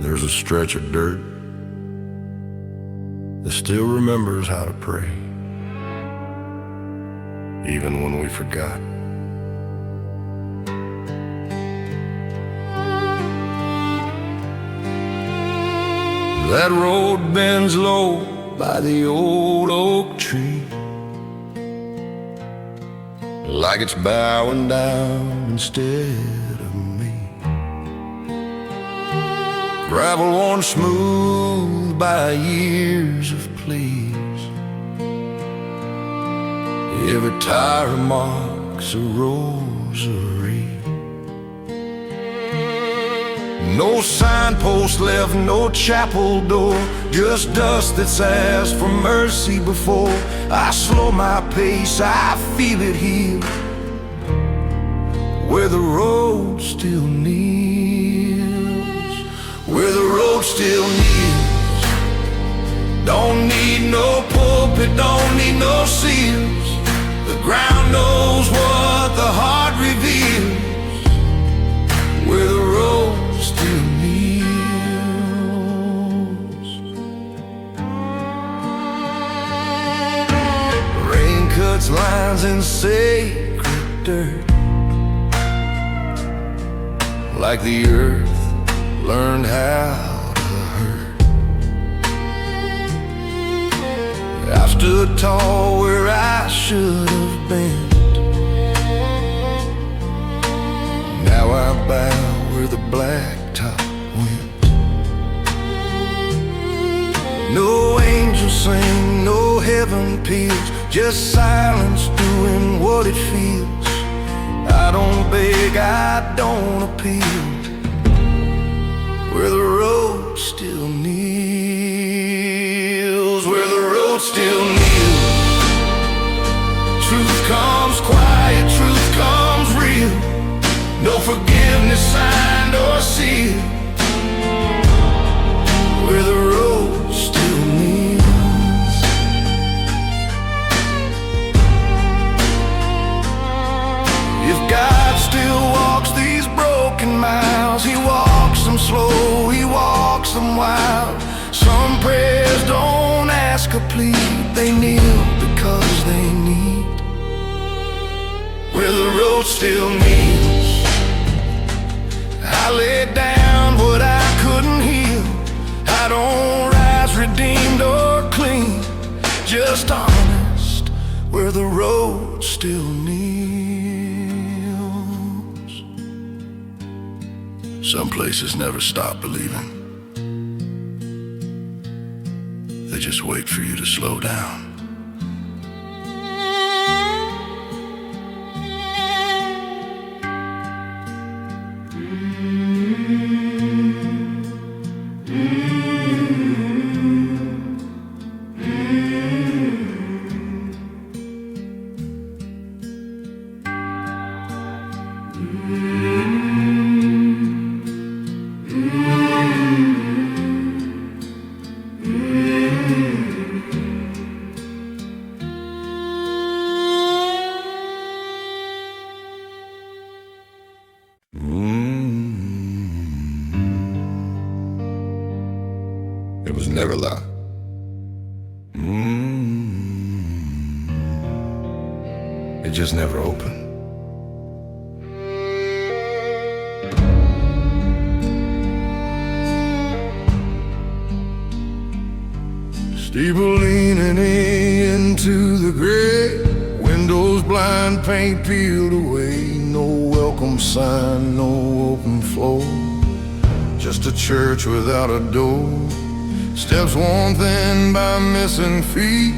There's a stretch of dirt that still remembers how to pray, even when we forgot. That road bends low by the old oak tree, like it's bowing down instead of me. Gravel worn smooth by years of pleas, every tire marks a rosary. No signpost left, no chapel door, just dust that's asked for mercy before. I slow my pace, I feel it heal, where the road still kneels, where the road still kneels. Don't need no pulpit, don't need no seals. The ground knows what the heart reveals, where the road still kneels. Rain cuts lines in sacred dirt, like the earth learned how to hurt. I stood tall where I should have been, now I bow where the blacktop went. No angels sing, no heaven peals, just silence doing what it feels. I don't beg, I don't appeal, where the road still kneels, where the road still kneels. Truth comes quiet, truth comes real, no forgiveness signed or sealed, where the road still kneels. If God still walks these broken miles, He walks them slow, He walks them wild. Some prayers don't ask or plead, they kneel because they need, where the road still kneels. I laid down what I couldn't heal, I don't rise redeemed or clean, just honest, where the road still kneels. Some places never stop believing, they just wait for you to slow down. It was never loud. It just never opened. Steeple leaning into the gray, windows blind, paint peeled away. No welcome sign, no open floor, just a church without a door. Steps worn thin by missing feet,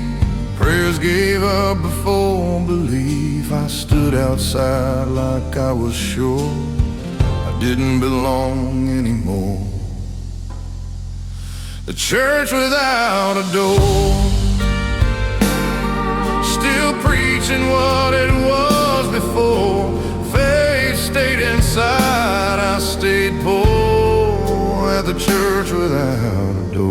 prayers gave up before belief. I stood outside like I was sure I didn't belong anymore. The church without a door, still preaching what it was before. Faith stayed inside, I stayed poor at the church without a door.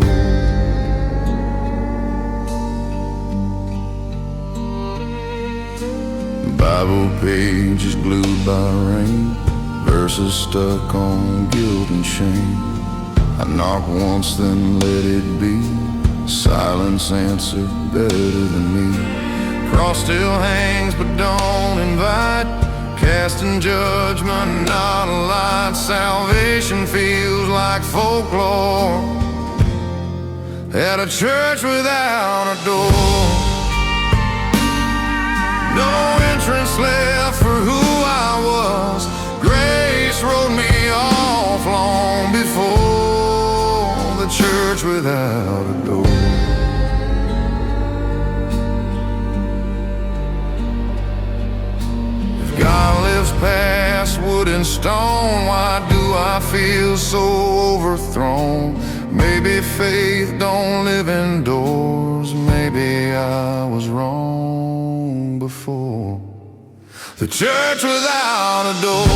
Bible pages glued by rain, verses stuck on guilt and shame. I knock once, then let it be. Silence answer better than me. Cross still hangs, but don't invite. Casting judgment, not a light. Salvation feels like folklore at a church without a door. No entrance left for who I was. Grace wrote me off long before the church without a door. If God lives past wood and stone, why do I feel so overthrown? Maybe faith don't live indoors. Maybe I was wrong before. The church without a door.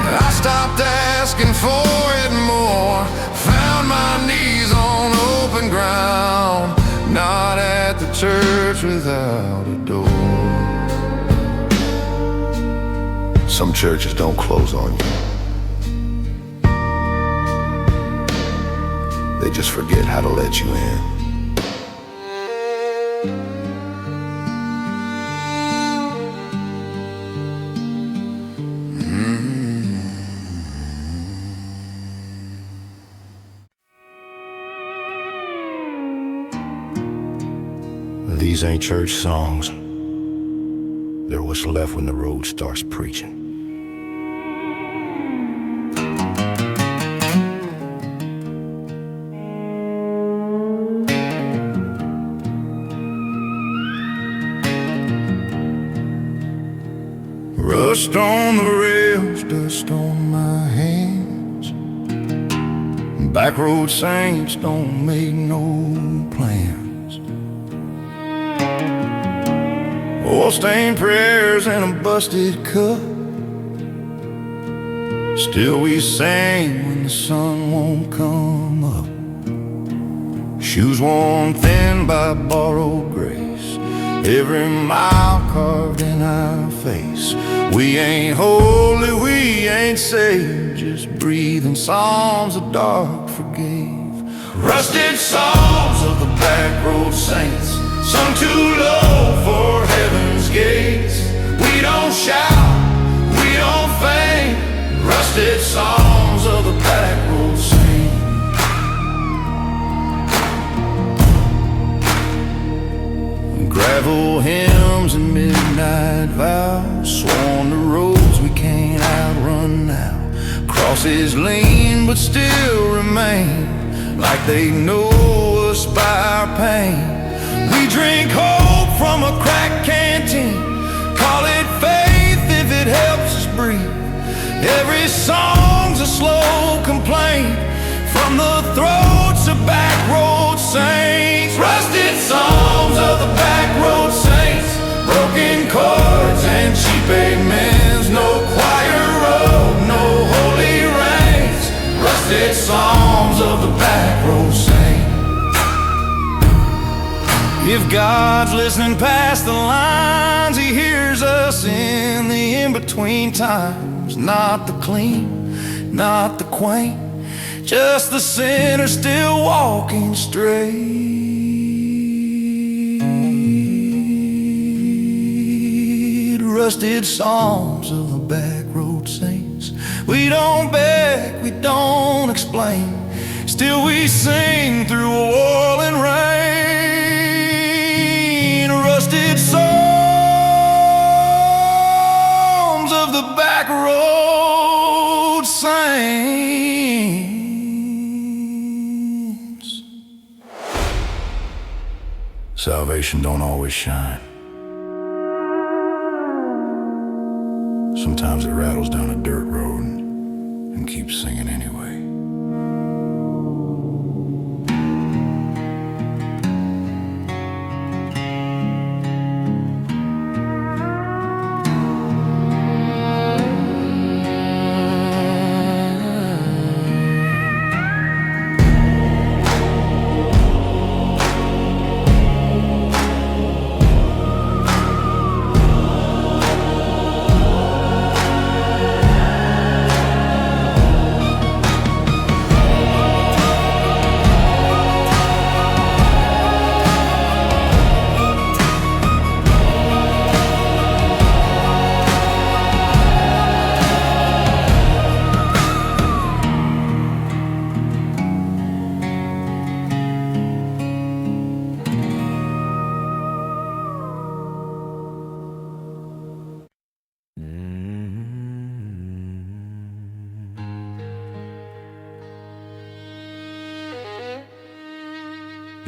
I stopped asking for it more. Found my knees on open ground. Not at the church without a door. Some churches don't close on you. They just forget how to let you in. These ain't church songs. They're what's left when the road starts preaching. Rust on the rails, dust on my hands. Backroad Saints don't make no plans. Oil-stained prayers and a busted cup. Still we sing when the sun won't come up. Shoes worn thin by borrowed grace. Every mile carved in our face. We ain't holy, we ain't saved. Just breathing psalms the dark forgave. Rusted songs of the Backroad Saints, sung too low for heaven's gates. We don't shout, we don't faint. Rusted songs of the Backroad Saints. Gravel hymns and midnight vows, sworn to roads we can't outrun now. Crosses lean but still remain, like they know us by our pain. We drink hope from a cracked canteen, call it faith if it helps us breathe. Every song's a slow complaint from the throats of Backroad Saints. Rusted songs of the Backroad Saints, broken chords and cheap amens. No choir road, no holy rains. Rusted songs of the Backroad Saints. If God's listening past the lines, He hears us in the in-between times. Not the clean, not the quaint, just the sinner still walking straight. Rusted songs of the Backroad Saints. We don't beg, we don't explain, still we sing through a whirling rain. Rusted songs of the Backroad Saints. Salvation don't always shine. Sometimes it rattles down a dirt road and keeps singing anyway.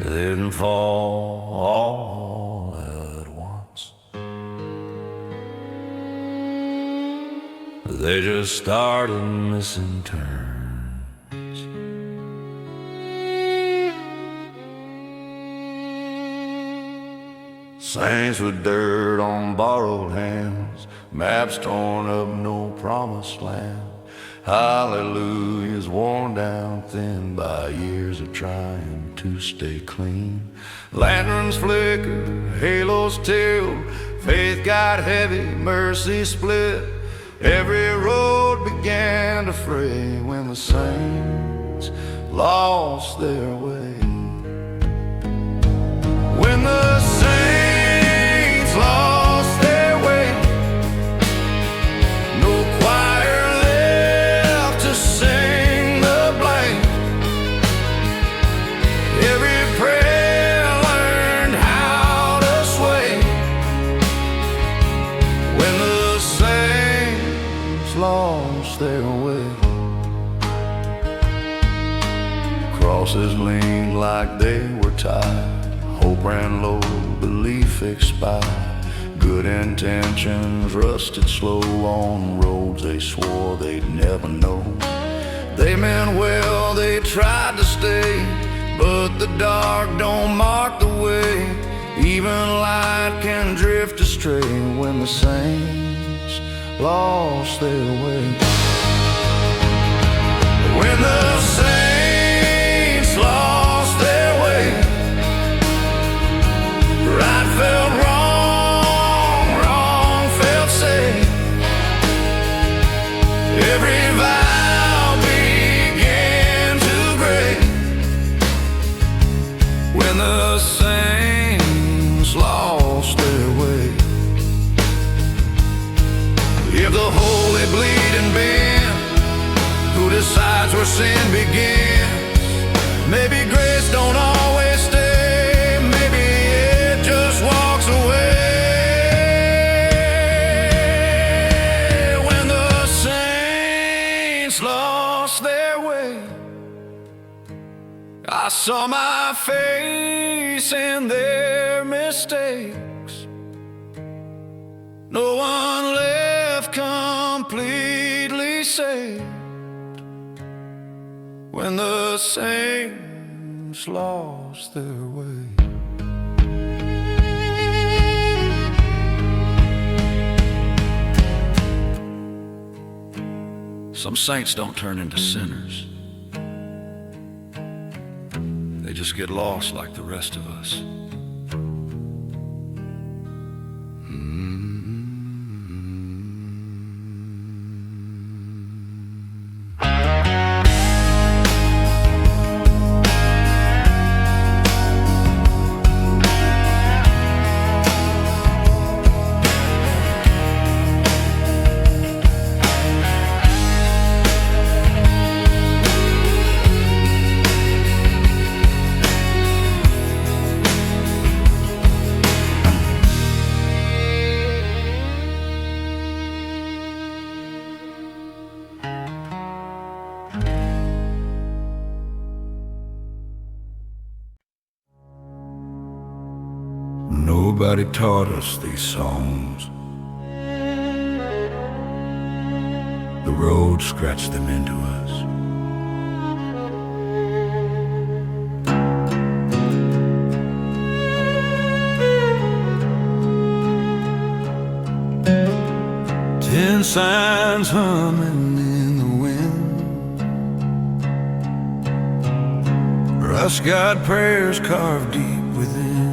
They didn't fall all at once. They just started missing turns. Saints with dirt on borrowed hands, maps torn up, no promised land. Hallelujahs worn down thin by years of trying to stay clean. Lanterns flicker, halos tilt, faith got heavy, mercy split. Every road began to fray when the saints lost their way. When the saints lost their way, no choir left to sing the blame. Every prayer learned how to sway. When the saints lost their way, crosses leaned like they were tied. Hope ran low, belief expired. Good intentions rusted slow on roads they swore they'd never know. They meant well, they tried to stay, but the dark don't mark the way. Even light can drift astray when the saints lost their way. When the saints lost their way, right felt wrong, wrong felt safe. Every vow began to break when the saints lost their way. If the holy bleed and bend, who decides where sin begins? Maybe grace don't always stay, maybe it just walks away. When the saints lost their way, I saw my face in their mistakes. No one left completely saved when the saints lost their way. Some saints don't turn into sinners. They just get lost like the rest of us. Nobody taught us these songs. The road scratched them into us. Tin signs humming in the wind, rust God prayers carved deep within.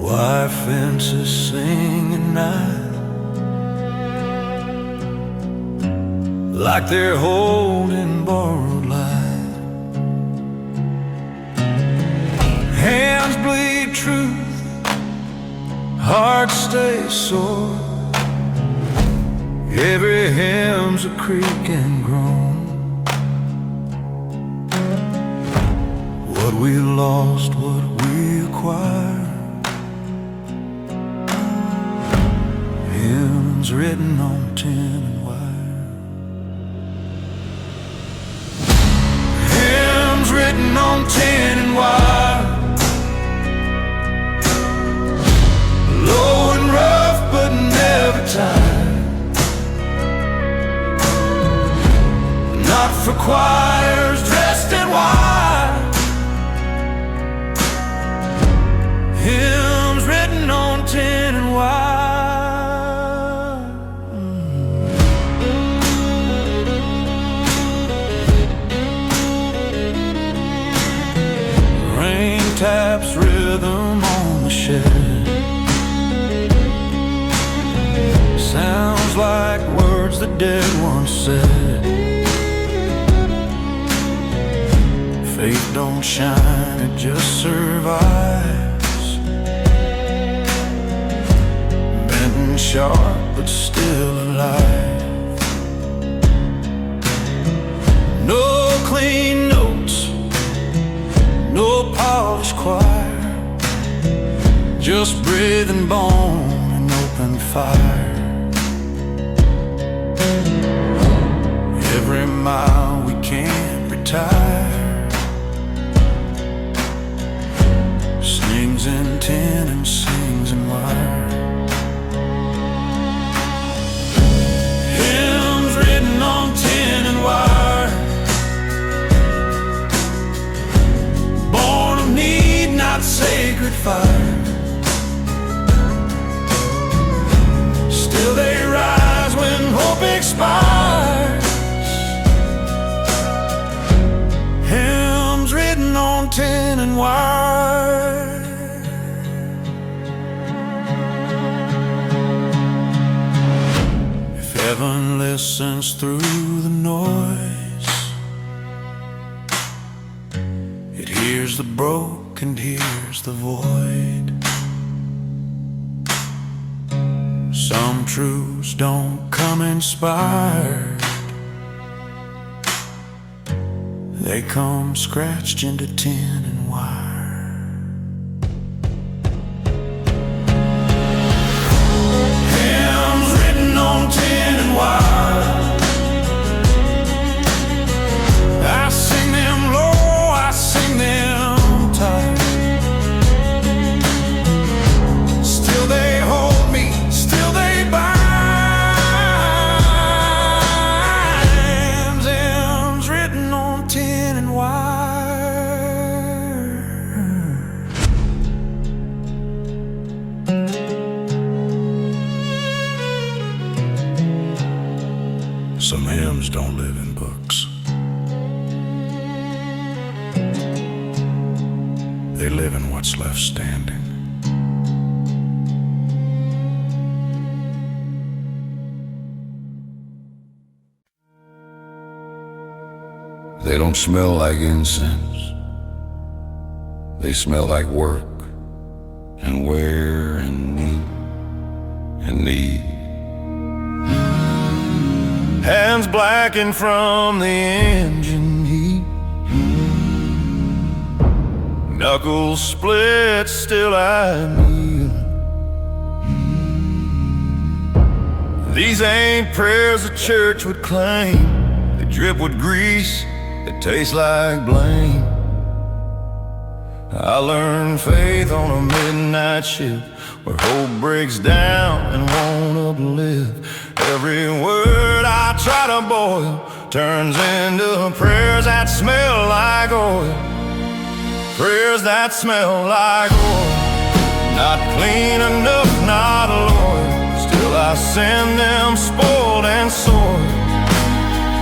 Wire fences sing at night like they're holding borrowed light. Hands bleed truth, hearts stay sore. Every hymn's a creak and groan. What we lost, what we acquired, hymns written on tin and wire. Hymns on tin and wire. Low and rough but never tired. Not for choirs dressed in white. Hymns written on tin and wire. Rain taps rhythm on the shed. Sounds like words the dead once said. Faith don't shine, it just survives. Bent and sharp, but still alive. No clean notes, no polished choir. Just breathing bone and open fire. Every mile we can't retire. Sings in tin and sings in wire. Hymns written on tin and wire. Born of need, not sacred fire. Still they rise when hope expires. Hymns written on tin and wire. If heaven listens through the noise, it hears the broken, hears the void. Some truths don't come inspired. They come scratched into tin and wire. Hymns written on tin and wire. I sing them low, I sing them tight. Still they hold me, still they bind. Hymns written on tin and wire. Some hymns don't live in books. They live in what's left standing. They don't smell like incense. They smell like work and wear and need. Hands blackened from the engine heat. Knuckles split, still I kneel. These ain't prayers a church would claim. They drip with grease that tastes like blame. I learned faith on a midnight shift where hope breaks down and won't uplift. Every word I try to boil turns into prayers that smell like oil. Prayers that smell like oil. Not clean enough, not loyal. Still I send them spoiled and soiled.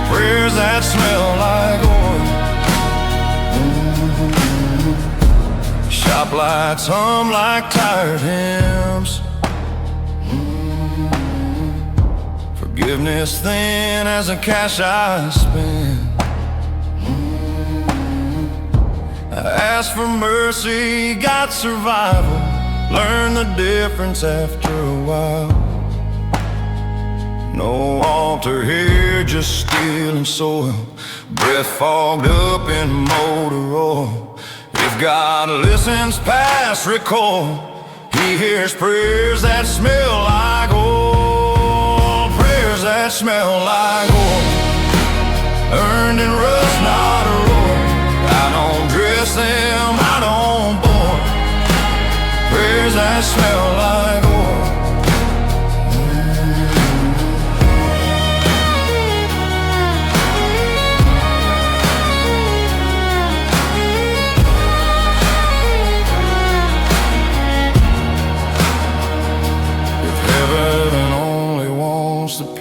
Prayers that smell like oil. Shop lights hum like tired hymns. Forgiveness thin as a cash I spend. I ask for mercy, got survival. Learn the difference after a while. No altar here, just steel and soil. Breath fogged up in motor oil. If God listens past recall, He hears prayers that smell like oil. Prayers that smell like oil. Earned in rust, not a roar. I don't dress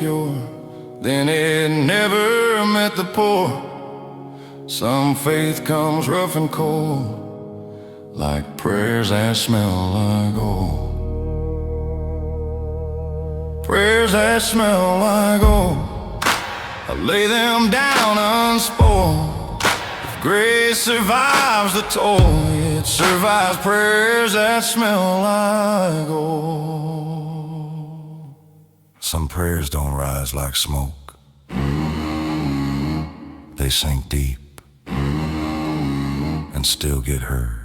pure, then it never met the poor. Some faith comes rough and cold, like prayers that smell like gold. Prayers that smell like gold, I lay them down unspoiled. If grace survives the toil, it survives prayers that smell like gold. Some prayers don't rise like smoke, they sink deep and still get heard.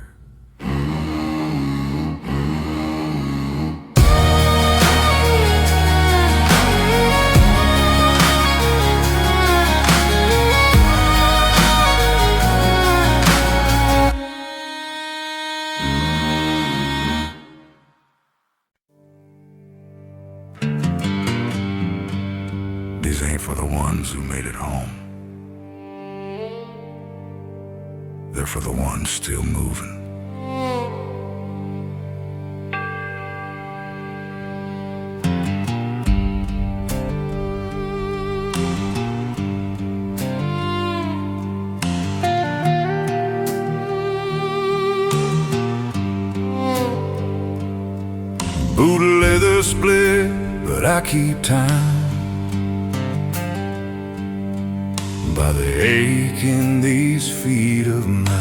These ain't for the ones who made it home. They're for the ones still moving. Boot leather split, but I keep time by the ache in these feet of mine.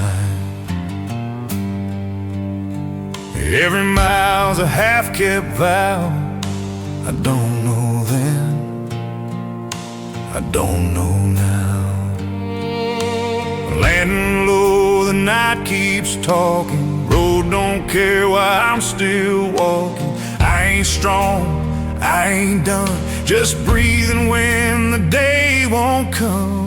Every mile's a half-kept vow. I don't know then, I don't know now. Landing low, the night keeps talking. Road don't care why I'm still walking. I ain't strong, I ain't done, just breathing when the day won't come.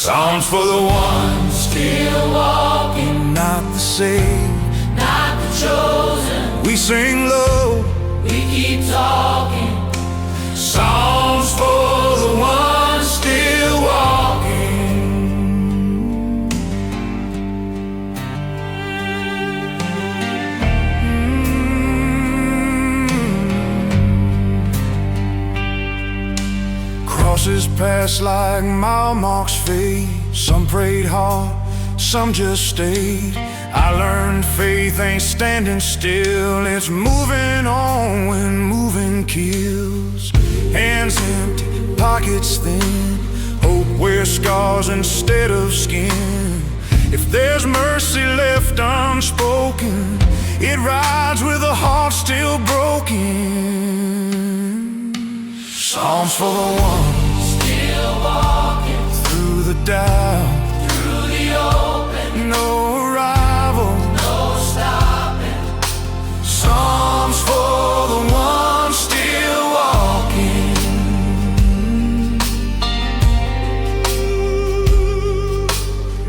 Songs for the ones still walking, not the saved, not the chosen. We sing low, we keep talking. Songs for the ones still walking. Crosses pass like mile marks fade. Some prayed hard, some just stayed. I learned faith ain't standing still, it's moving on when moving kills. Hands empty, pockets thin, hope wears scars instead of skin. If there's mercy left unspoken, it rides with a heart still broken. Psalms for the ones still walking through the doubt, through the open, no arrival, no stopping. Psalms for the ones still walking.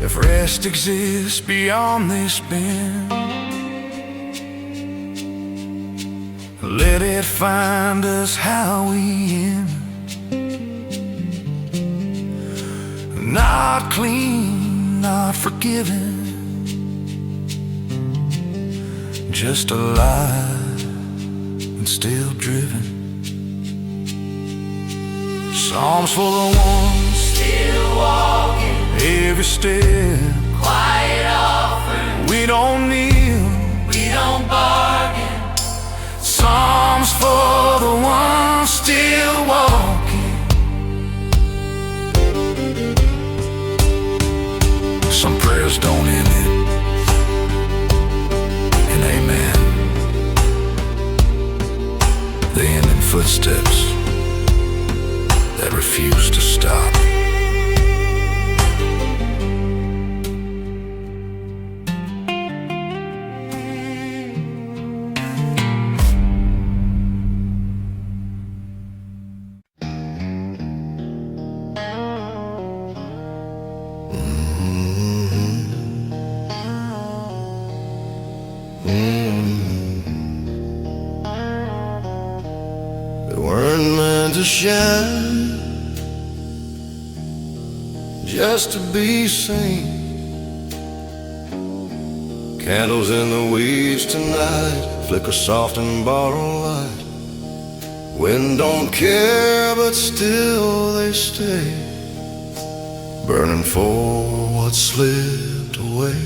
If rest exists beyond this bend, let it find us how we end. Not clean, not forgiven, just alive and still driven. Psalms for the ones still walking, every step quiet offering. We don't kneel, we don't bargain. Psalms for the ones still walking. Some prayers don't end it in amen. They end in footsteps that refuse to stop. They weren't meant to shine, just to be seen. Candles in the weeds tonight flicker soft and borrow light. Wind don't care, but still they stay, burning for what slipped away.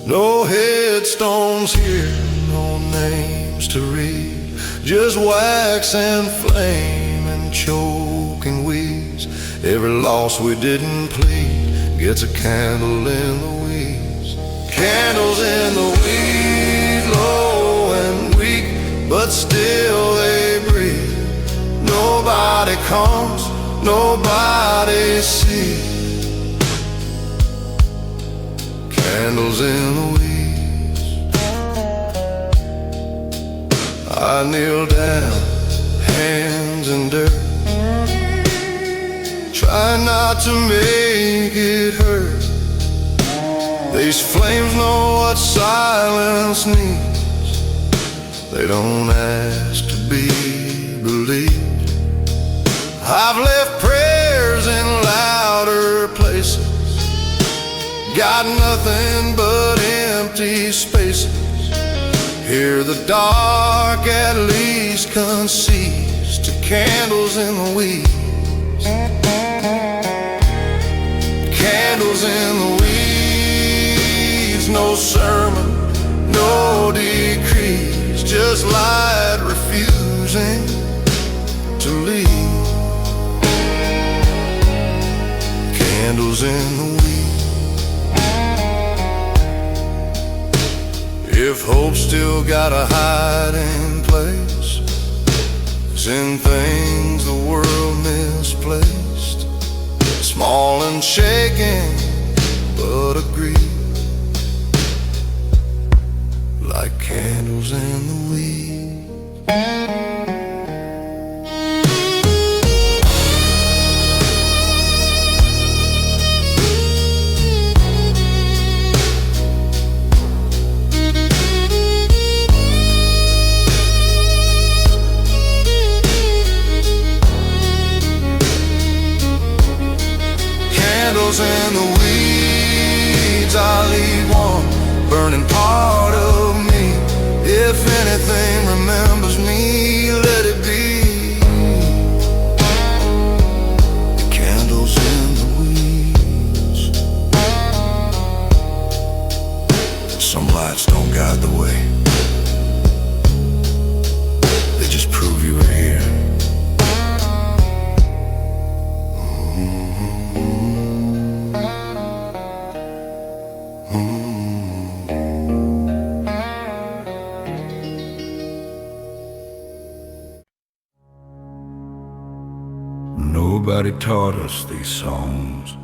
No headstones here, no names to read, just wax and flame and choking weeds. Every loss we didn't plead gets a candle in the weeds. Candles in the weeds, low and weak, but still they breathe. Nobody comes, nobody sees. Candles in the weeds. I kneel down, hands in dirt, try not to make it hurt. These flames know what silence needs. They don't ask to be believed. I've left prayers in louder places, got nothing but empty spaces. Here the dark at least concedes to candles in the weeds. Candles in the weeds, no sermon, no decrees, just light refusing to leave. Candles in the weeds. If hope still got a hiding place, it's in things the world misplaced, small and shaking, but agreed, like candles in the weeds. Candles in the weeds, I leave one burning part of me. If anything remembers me, let it be the candles in the weeds. Some lights don't guide the way, they just prove you were here. Nobody taught us these songs.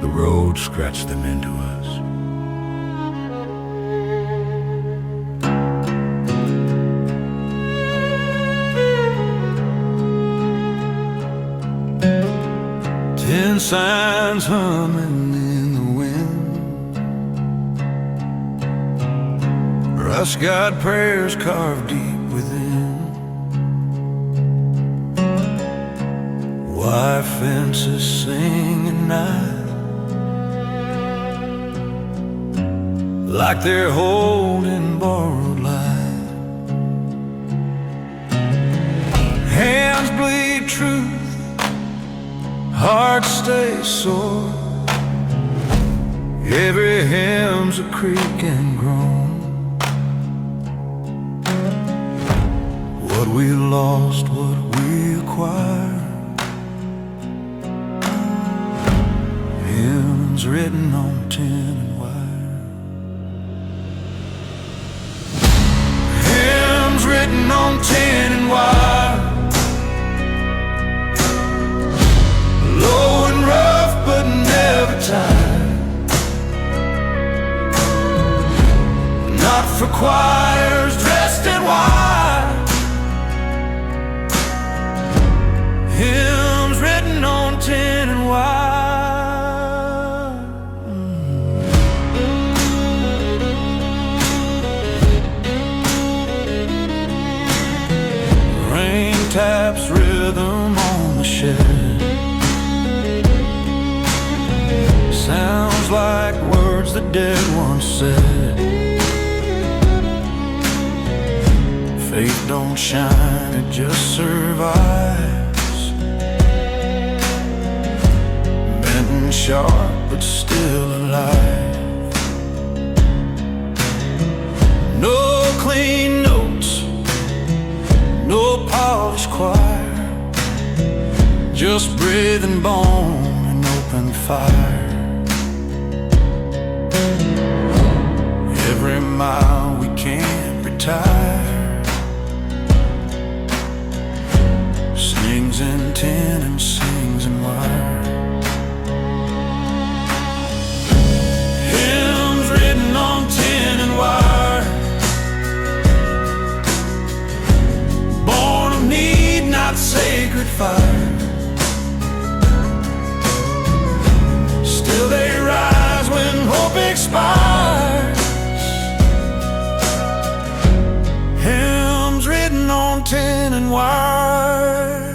The road scratched them into us. Ten signs humming in the wind, rust-God prayers carved deep within. Wire fences sing at night, like they're holding borrowed light. Hands bleed truth, hearts stay sore. Every hymn's a creak and groan. What we lost, what we acquired, hymns written on tin and wire. Hymns written on tin and wire, low and rough but never tired. Not for choirs dressed in white, hymns written on tin and wire. Taps rhythm on the shed, sounds like words the dead once said. Faith don't shine, it just survives. Bent and sharp, but still alive. No clean notes, no polished choir, just breathing bone and open fire. Every mile we can't retire, sings in tin and sings in wire. Hymns written on tin and wire, born of need, not sacred fire. Still they rise when hope expires. Hymns written on tin and wire.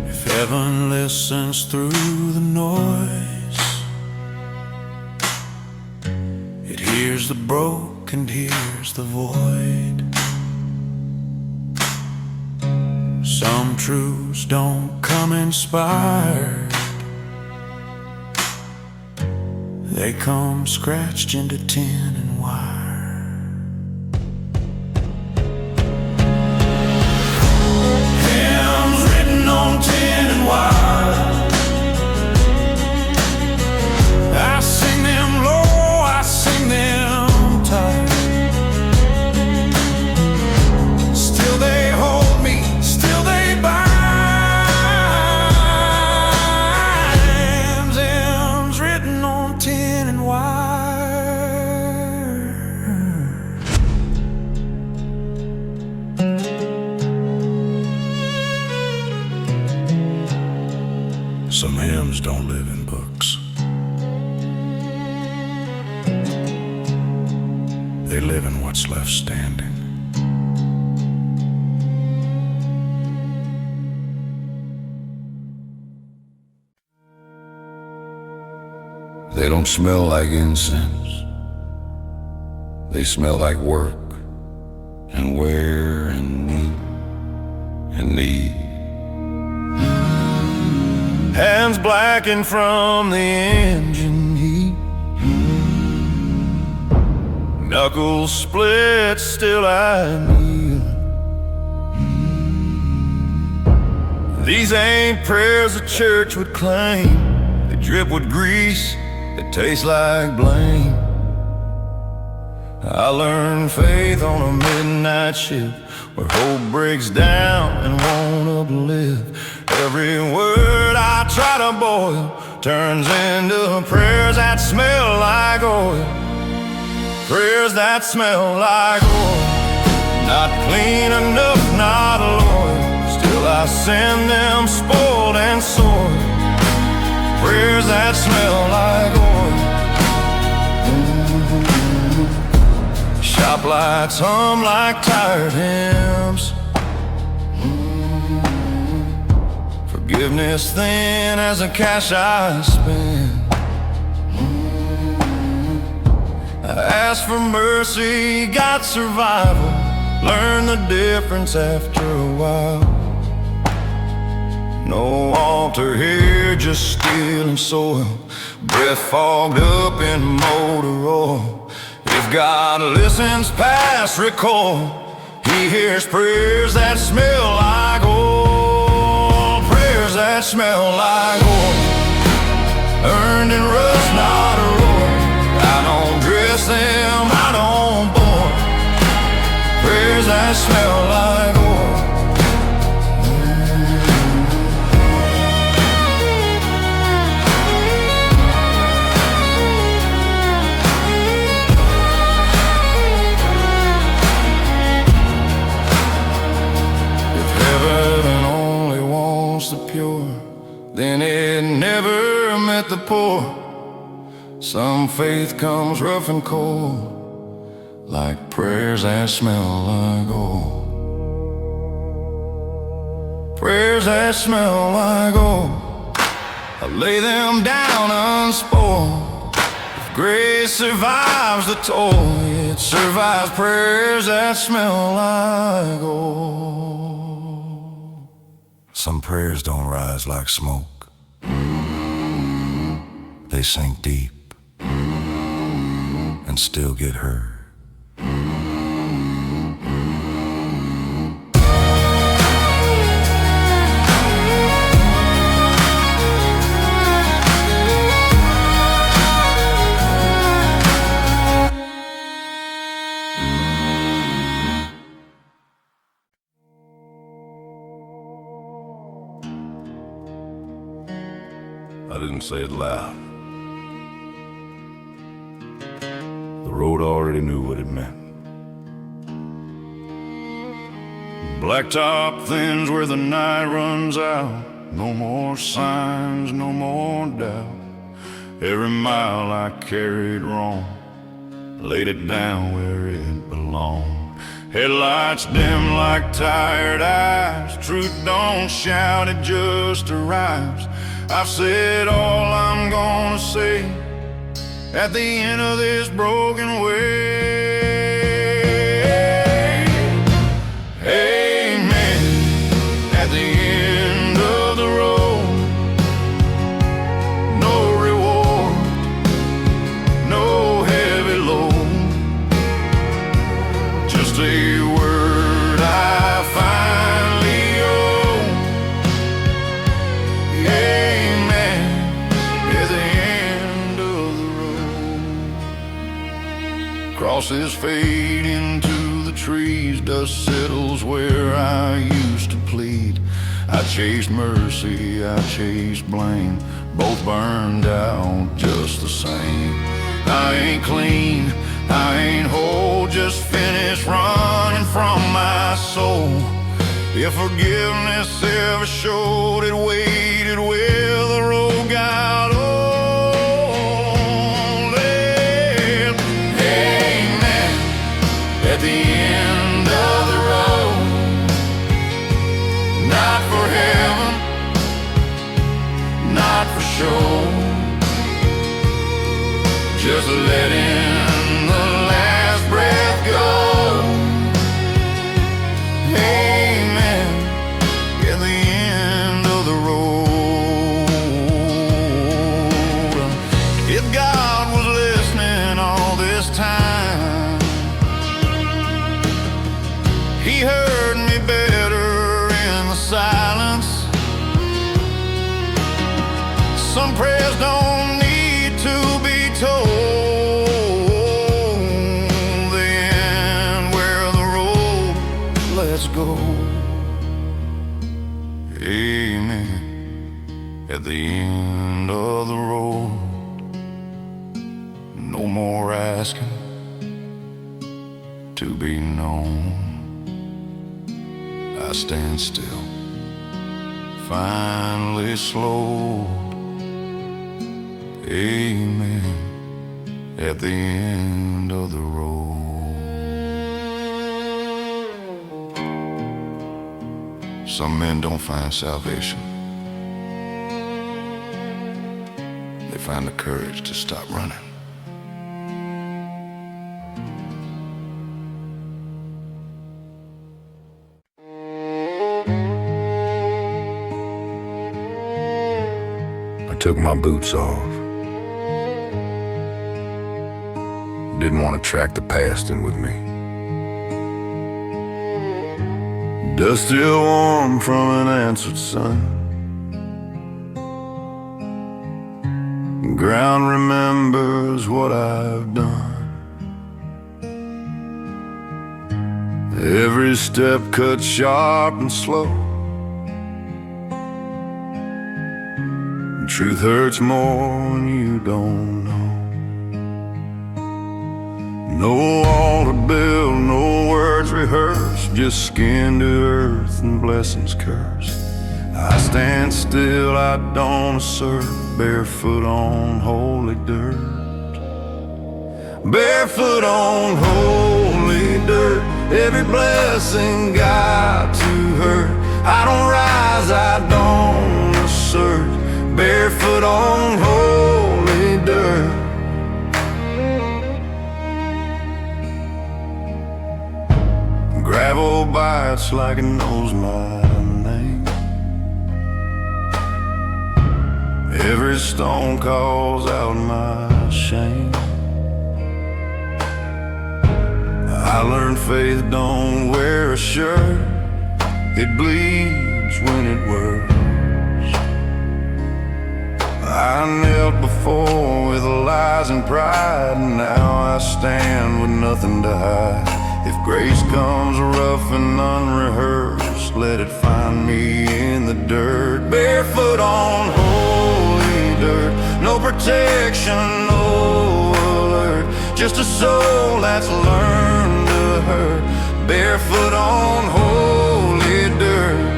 If heaven listens through the noise, it hears the broke and hears the void. Some truths don't come inspired, they come scratched into tin and wire. Hymns written on tin and wire, I sing them low, I sing them tight. Still they hold me, still they bind. Hymns written on tin and wire. Some hymns don't live in books, they live in what's left standing. They don't smell like incense, they smell like work and wear and need. Hands blackened from the engine heat, knuckles split, still I kneel. These ain't prayers a church would claim, they drip with grease, they taste like blame. I learned faith on a midnight shift, where hope breaks down and won't uplift. Every word I try to boil turns into prayers that smell like oil. Prayers that smell like oil, not clean enough, not loyal. Still I send them spoiled and soiled. Prayers that smell like oil. Shop lights hum like tired hymns, forgiveness thin as the cash I spend. I ask for mercy, got survival, learn the difference after a while. No altar here, just steel and soil, breath fogged up in motor oil. If God listens past recall, He hears prayers that smell like oil. Prayers that smell like oil, earned in rust, not roar. I don't dress them, I don't bore. Prayers that smell like oil. The pure, then it never met the poor. Some faith comes rough and cold, like prayers that smell like gold. Prayers that smell like gold, I lay them down unspoiled. If Grace survives the toil, it survives prayers that smell like oil. Some prayers don't rise like smoke. They sink deep and still get heard. I didn't say it loud. The road already knew what it meant. Blacktop thins where the night runs out. No more signs, no more doubt. Every mile I carried wrong, laid it down where it belonged. Headlights dim like tired eyes. Truth don't shout, it just arrives. I've said all I'm gonna say at the end of this broken way. Amen. At the end of the road, no reward, no heavy load, just a word I finally owe. Amen. At the end of the road, crosses fade into the trees, dust settles where I used to plead. I chased mercy, I chased blame, both burned out just the same. I ain't clean, I ain't whole, just finished running from my soul. If forgiveness ever showed, it waited where the road got old. Amen. At the end of the road, not for heaven, not for show, just letting the last breath go. Amen. At the end of the road, if God was listening all this time, He heard me better in the silence. Some prayers don't need to be told. The end where the road lets go. Amen. At the end of the road, no more asking to be known. I stand still, finally slowed. Amen. At the end of the road. Some men don't find salvation. They find the courage to stop running. I took my boots off. Didn't want to track the past in with me. Dust still warm from an answered sun. Ground remembers what I've done. Every step cut sharp and slow. Truth hurts more when you don't know. No wall to build, no words rehearsed, just skin to earth and blessings cursed. I stand still, I don't assert, barefoot on holy dirt. Barefoot on holy dirt, every blessing got to hurt. I don't rise, I don't assert, barefoot on holy dirt. by, it's like it knows my name. Every stone calls out my shame. I learned faith don't wear a shirt, it bleeds when it works. I knelt before with lies and pride, and now I stand with nothing to hide. If grace comes rough and unrehearsed, let it find me in the dirt, barefoot on holy dirt. No protection, no alert, just a soul that's learned to hurt, barefoot on holy dirt.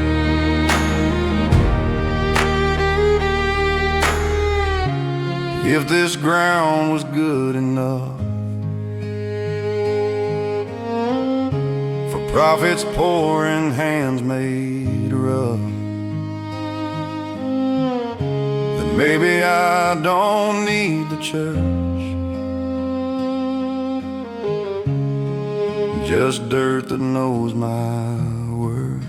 If this ground was good enough for prophets poor and hands made rough, then maybe I don't need the church, just dirt that knows my worth,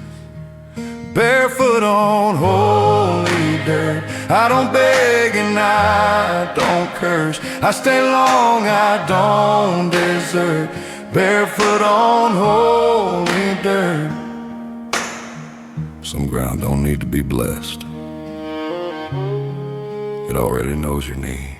barefoot on holy dirt. I don't beg and I don't curse, I stay long, I don't desert, barefoot on holy dirt. Some ground don't need to be blessed, it already knows your need.